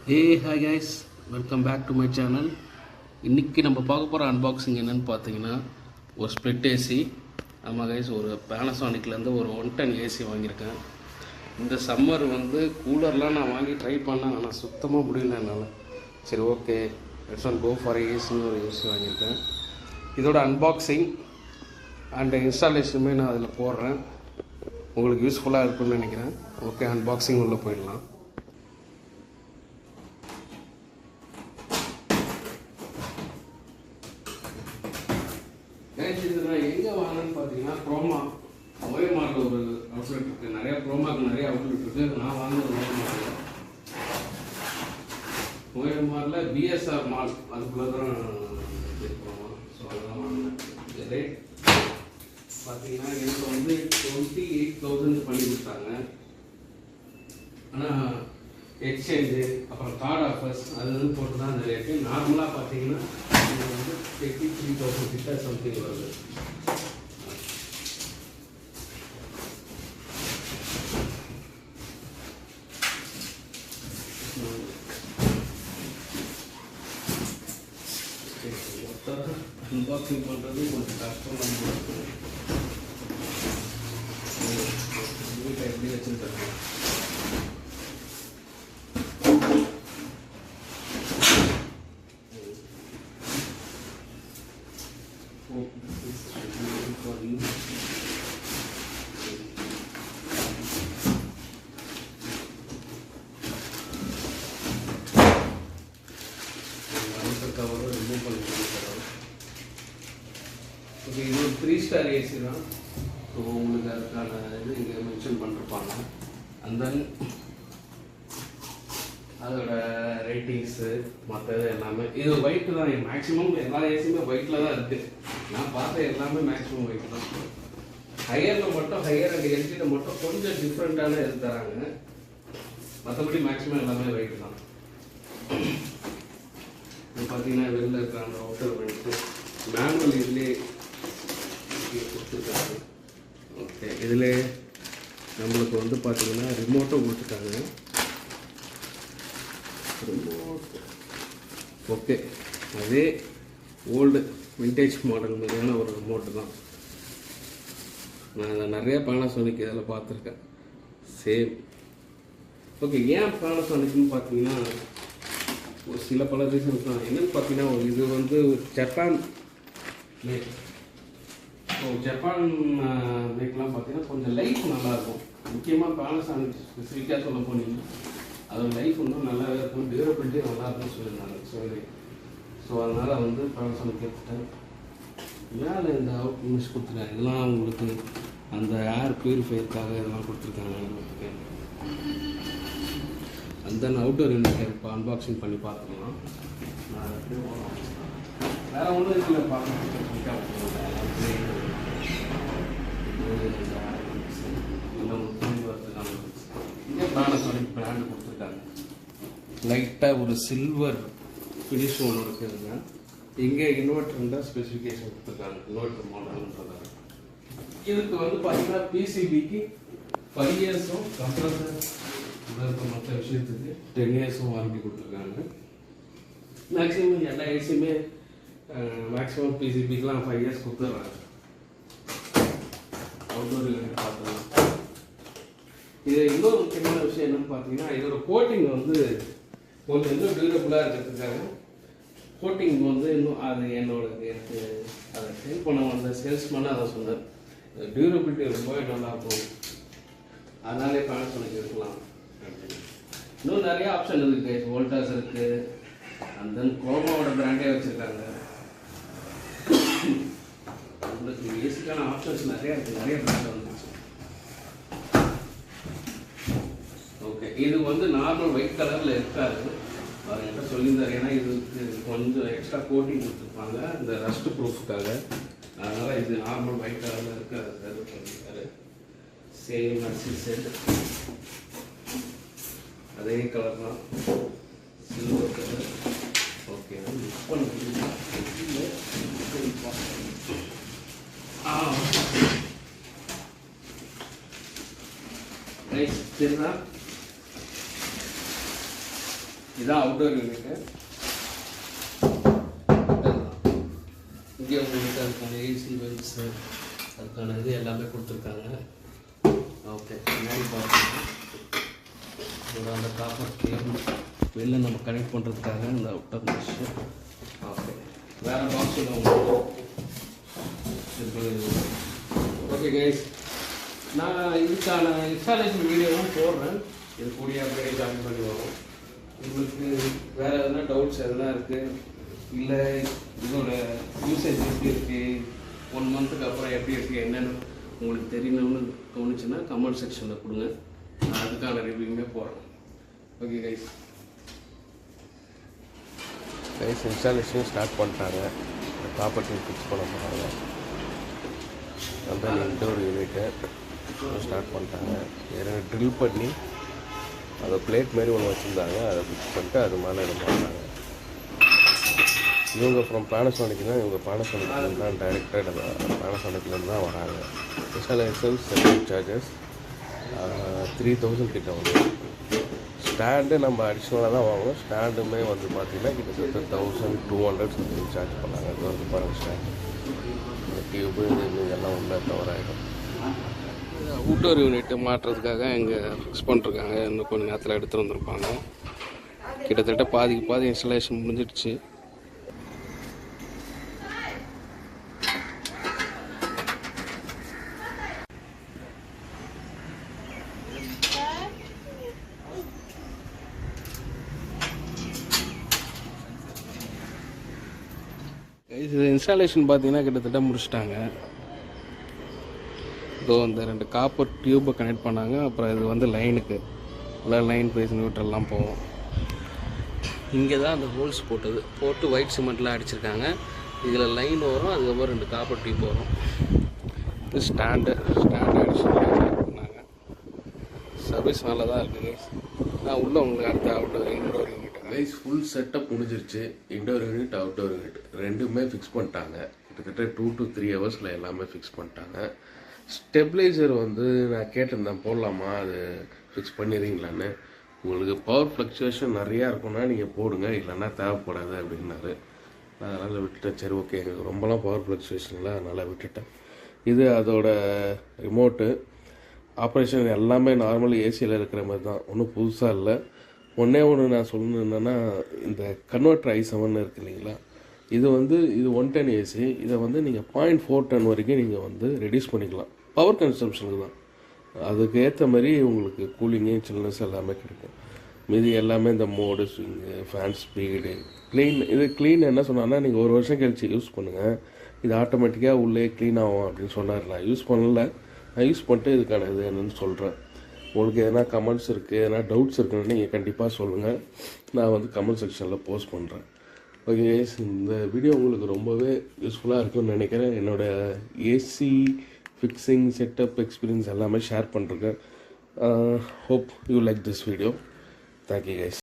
Hey hi guys, welcome back to my channel. இன்றைக்கி நம்ம பார்க்க போகிற அன்பாக்சிங் என்னென்னு பார்த்தீங்கன்னா ஒரு ஸ்ப்ளிட் ஏசி. ஆமாம் கைஸ், ஒரு பேனசானிக்லேருந்து ஒரு 110 ஏசி வாங்கியிருக்கேன். இந்த சம்மர் கூலர்லாம் நான் வாங்கி ட்ரை பண்ணேன், ஆனால் சுத்தமாக முடியல என்னால். சரி okay, let's on go for ஏசின்னு ஒரு ஏசி வாங்கியிருக்கேன். இதோட அன்பாக்சிங் அண்ட் இன்ஸ்டாலேஷனுமே நான் அதில் போடுறேன். உங்களுக்கு யூஸ்ஃபுல்லாக இருக்குன்னு நினைக்கிறேன். ஓகே, அன்பாக்சிங் உள்ளே போயிடலாம். நான் எங்கே வாங்கினேன்னு பார்த்தீங்கன்னா குரோமா ஓஎம்ஆரில் ஒரு அவுட்லெட் இருக்குது. நிறையா குரோமாவுக்கு நிறைய அவுட்லெட் இருக்குது. நான் வாங்கினது ஓஎம்ஆரில் பிஎஸ்ஆர் மால், அதுக்குள்ளே தான் குரோமா. ஸோ அதெல்லாம் வாங்கினேன். ரேட் பார்த்தீங்கன்னா எனக்கு 28,000 பண்ணி கொடுத்தாங்க. ஆனால் எக்ஸ்சேஞ்சு அப்புறம் கார்டு ஆஃபர்ஸ் அது போட்டு தான் அந்த ரேட்டு. நார்மலாக பார்த்தீங்கன்னா இது 83,000 கிட்ட சம்திங் வருது. அன்பாக்சிங் பண்ணுறது கொஞ்சம் கஷ்டம் தான் போட்டு வீட்டை எப்படி வச்சுருக்காங்க. கவரும் ரிமூவ் பண்ணி தரோம். ஓகே, இது ஒரு 3 ஸ்டார் ஏசி தான். ஸோ உங்களுக்கு அதுக்கான இது இங்கே மென்ஷன் பண்ணிருப்பாங்க. அண்ட் தென் அதோட ரேட்டிங்ஸு மற்றது எல்லாமே இது ஒயிட்டு தான். மேக்ஸிமம் எல்லா ஏசியுமே ஒயிட்டில் தான் இருக்குது. நான் பார்த்த எல்லாமே மேக்ஸிமம் ஒயிட் தான். ஹையரில் மட்டும் ஹையர் அண்ட் எல்ஜியில் மட்டும் கொஞ்சம் டிஃப்ரெண்ட்டான இது தராங்க. மற்றபடி மேக்ஸிமம் எல்லாமே ஒயிட் தான். இது பார்த்தீங்கன்னா வெளில இருக்கிற அந்த அவுட்டர் வந்துட்டு மேனுவல் இதிலே கொடுத்துருக்காங்க. ஓகே, இதில் நம்மளுக்கு பார்த்தீங்கன்னா ரிமோட்டும் கொடுத்துருக்காங்க. ரிமோட் ஓகே, அதே ஓல்டு விண்டேஜ் மாடல் மாதிரியான ஒரு ரிமோட்டு தான். நான் அதை நிறைய பேனசானிக் இதில் பார்த்துருக்கேன். சேம். ஓகே, ஏன் பேனசானிக்னு பார்த்தீங்கன்னா ஒரு சில பல ரீசன்ஸ் தான். என்னென்னு பார்த்தீங்கன்னா இது ஜப்பான் மேக். ஸோ ஜப்பான் மேக்லாம் பார்த்தீங்கன்னா கொஞ்சம் லைஃப் நல்லாயிருக்கும். முக்கியமாக பேனசானிக் ஸ்பெசிஃபிக்காக சொல்ல போனீங்கன்னா அதோட லைஃப் இன்னும் நல்லாவே இருக்கும், டியூரபிலிட்டி நல்லாயிருக்கும்னு சொல்லியிருந்தாங்க. ஸோ அதனால் பேனசானிக் எடுத்துட்டேன். மேலே இந்த அவுட் மிஷ் கொடுத்துருக்காங்க. இதெல்லாம் உங்களுக்கு அந்த ஏர் பியூரிஃபையருக்காக இதெல்லாம் கொடுத்துருக்காங்க. அந்த அவுட்டர் யூனிட் இப்போ அன்பாக்சிங் பண்ணி பார்த்துக்கலாம். வேறு ஒன்றும் இதில் பார்க்க இங்கே பேனசானிக் பிராண்டு கொடுத்துருக்காங்க. லைட்டாக ஒரு சில்வர் ஃபினிஷ் ஒன்று இருக்குதுங்க. இங்கே இன்வெர்டர்ன்ற ஸ்பெசிஃபிகேஷன் கொடுத்துருக்காங்க. இன்வெர்டர் மாடல்ன்றதாக இதுக்கு பார்த்தீங்கன்னா பிசிபிக்கு 5 இயர்ஸும் கம்ப்ரஸர் இருக்க மற்ற விஷயத்துக்கு 10 இயர்ஸும் வாரண்டி கொடுத்துருக்காங்க. மேக்ஸிமம் எல்லா ஏசியுமே மேக்ஸிமம் பிசிபிக்கெலாம் 5 இயர்ஸ் கொடுத்துட்றாங்க. அவுட்டோர் யூனிட் பார்த்துக்கலாம். இது இன்னொரு முக்கியமான விஷயம் என்னென்னு பார்த்தீங்கன்னா இதோட கோட்டிங் கொஞ்சம் இன்னும் டியூரபுளாக இருக்கிறதுக்காக கோட்டிங் இன்னும் அது எனக்கு அதை சேல் பண்ண வந்த சேல்ஸ்மேனாக அதை சொன்னேன். டியூரபிலிட்டி ரொம்பவே நல்லாயிருக்கும், அதனாலே பேனசானிக் இருக்கலாம். இன்னும் நிறைய ஆப்ஷன் இருக்குது. வோல்டாஸ் இருக்குது, அண்ட் தென் குரோமாவோட பிராண்டே வச்சுருக்காங்க. உங்களுக்கு பேசிக்கான ஆப்ஷன்ஸ் நிறையா இருக்குது, நிறைய பிராண்ட் வந்துச்சு. ஓகே, இது நார்மல் ஒயிட் கலரில் இருக்காது. அவர் என்கிட்ட சொல்லியிருந்தார். ஏன்னா இதுக்கு கொஞ்சம் எக்ஸ்ட்ரா கோட்டிங் கொடுத்துருப்பாங்க இந்த ரஸ்ட் ப்ரூஃப்காக. அதனால் இது நார்மல் ஒயிட் கலரில் இருக்காது சொல்லியிருக்காரு. சேம் அரிசி செட் அதே கலர் தான், சில்வர் கலர். ஓகே, மிக்ஸ் பண்ண ரைஸ் சரிதான். இதுதான் அவுட்டோர் யூனிட்டு. இங்கே உங்களுக்கு அதுக்கான ஏசி வெல்ஸு அதுக்கான இது எல்லாமே கொடுத்துருக்காங்க. ஓகே, பின்னாடி பார்த்துக்கலாம். இதோட அந்த காப்பர் கேபிள் வெளில நம்ம கனெக்ட் பண்ணுறதுக்காக இந்த அவுட்டர் மெஷ்ஷு. ஓகே, வேறு பாக்ஸில் உங்களுக்கு. ஓகே கைஸ், நான் இதுக்கான இன்ஸ்டாலேஷன் வீடியோவும் போடுறேன். இது கூடிய அப்படியே ஜாயின் பண்ணி வரும். உங்களுக்கு வேறு எதுனா டவுட்ஸ் எதுனா இருக்குது, இல்லை இதோட யூசேஜ் எப்படி இருக்குது, 1 மந்த்துக்கு அப்புறம் எப்படி இருக்குது என்னென்னு உங்களுக்கு தெரியணும்னு தோணுச்சுன்னா கமெண்ட் செக்ஷனில் கொடுங்க. நான் அதுக்கான ரிவ்யூமே போடுறேன். ஓகே கைஸ், இன்ஸ்டாலேஷன் ஸ்டார்ட் பண்ணிட்டாங்க. காப்பர் டியூப் ஃபிக்ஸ் பண்ண போகிறாங்க. அந்த இன்டோர் யூனிட்டை ஸ்டார்ட் பண்ணிட்டாங்க. ஏன்னா ட்ரில் பண்ணி அதை பிளேட் மாரி ஒன்று வச்சுருந்தாங்க, அதை ஃபிக்ஸ் பண்ணிட்டு அது மேலே இது பண்ணுறாங்க. இவங்க ஃப்ரம் பேனசோனிக் தான். இவங்க பேனசோனிக்லேருந்து தான் டைரெக்டாக பேனசோனிக்லேருந்து தான் வராங்க. இன்ஸ்டாலேஷன் செல்லிங் சார்ஜஸ் 3000 கிட்ட வந்து. ஸ்டாண்டு நம்ம அடிஷ்னலாக தான் வாங்குவோம். ஸ்டாண்டுமே வந்து பார்த்திங்கன்னா கிட்டத்தட்ட 1200 சம்திங் சார்ஜ் பண்ணாங்க. அது வந்து பாருங்கள் ஸ்டாண்டு, டியூபு இதெல்லாம் உள்ள கவர் ஆகிடும். அவுட்டோர் யூனிட்டு மாட்டுறதுக்காக இங்கே ஃபிக்ஸ் பண்ணிருக்காங்க. இன்னும் கொஞ்சம் நேரத்தில் எடுத்துகிட்டு வந்திருப்பாங்க. கிட்டத்தட்ட பாதி இன்ஸ்டாலேஷன் முடிஞ்சிடுச்சு. இது இன்ஸ்டாலேஷன் பார்த்தீங்கன்னா கிட்டத்தட்ட முடிச்சிட்டாங்க. இதோ அந்த 2 காப்பர் டியூப்பை கனெக்ட் பண்ணாங்க. அப்புறம் இது வந்து லைனுக்கு எல்லாம் லைன் பேஸ் நியூட்ரல்லாம் போகும். இங்கே தான் அந்த ஹோல்ஸ் போட்டு ஒயிட் சிமெண்ட்லாம் அடிச்சிருக்காங்க. இதில் லைன் வரும், அதுக்கப்புறம் 2 காப்பர் டியூப் வரும். இது ஸ்டாண்டு அடிச்சு பண்ணாங்க. சர்வீஸ் நல்லா தான் இருக்குது. நான் உள்ள உங்களுக்கு அடுத்த indoor unit guys full setup முடிஞ்சிருச்சு. இன்டோர் யூனிட் அவுட்டோர் யூனிட் ரெண்டுமே ஃபிக்ஸ் பண்ணிட்டாங்க. கிட்டத்தட்ட 2 to 3 ஹவர்ஸில் எல்லாமே ஃபிக்ஸ் பண்ணிட்டாங்க. ஸ்டெபிளைசர் வந்து நான் கேட்டிருந்தேன் போடலாமா, அது ஃபிக்ஸ் பண்ணிடுறீங்களான்னு. உங்களுக்கு பவர் ஃப்ளக்சுவேஷன் நிறையா இருக்குன்னா நீங்கள் போடுங்க, இல்லைன்னா தேவைப்படாது அப்படின்னாரு. நான் அதனால் விட்டுட்டேன். சரி ஓகே, எங்களுக்கு ரொம்பலாம் பவர் ஃப்ளக்சுவேஷனில் அதனால் விட்டுட்டேன். இது அதோட ரிமோட்டு ஆப்ரேஷன் எல்லாமே நார்மல் ஏசியில் இருக்கிற மாதிரி தான், ஒன்றும் புதுசாக இல்லை. ஒன்றே நான் சொல்லணும் என்னென்னா, இந்த கன்வெர்ட்டர் i7 இருக்குது இல்லைங்களா, இது 110 ஏசி. இதை நீங்கள் 0.4 டன் வரைக்கும் நீங்கள் ரெடியூஸ் பண்ணிக்கலாம். பவர் கன்சம்ஷனுக்கு தான். அதுக்கு ஏற்ற மாதிரி உங்களுக்கு கூலிங்கு சில்னஸ் எல்லாமே கிடைக்கும். மீதி எல்லாமே இந்த mode, swing, fan speed, clean என்ன சொன்னான்னா, நீங்கள் 1 வருஷம் கழிச்சு யூஸ் பண்ணுங்கள், இது ஆட்டோமேட்டிக்காக உள்ளே க்ளீன் ஆகும் அப்படின்னு சொன்னார். நான் யூஸ் பண்ணல, நான் யூஸ் பண்ணிட்டு இதுக்கான இது என்னென்னு சொல்கிறேன். உங்களுக்கு எதனா கமெண்ட்ஸ் இருக்குது, எதனா டவுட்ஸ் இருக்குன்னு நீங்கள் கண்டிப்பாக சொல்லுங்கள். நான் கமெண்ட் செக்ஷனில் போஸ்ட் பண்ணுறேன். ஓகே கைஸ், இந்த வீடியோ உங்களுக்கு ரொம்பவே யூஸ்ஃபுல்லாக இருக்கும்னு நினைக்கிறேன். என்னோடய ஏசி ஃபிக்ஸிங் செட்டப் எக்ஸ்பீரியன்ஸ் எல்லாமே ஷேர் பண்ணிருக்கேன். Hope you like this video. Thank you guys.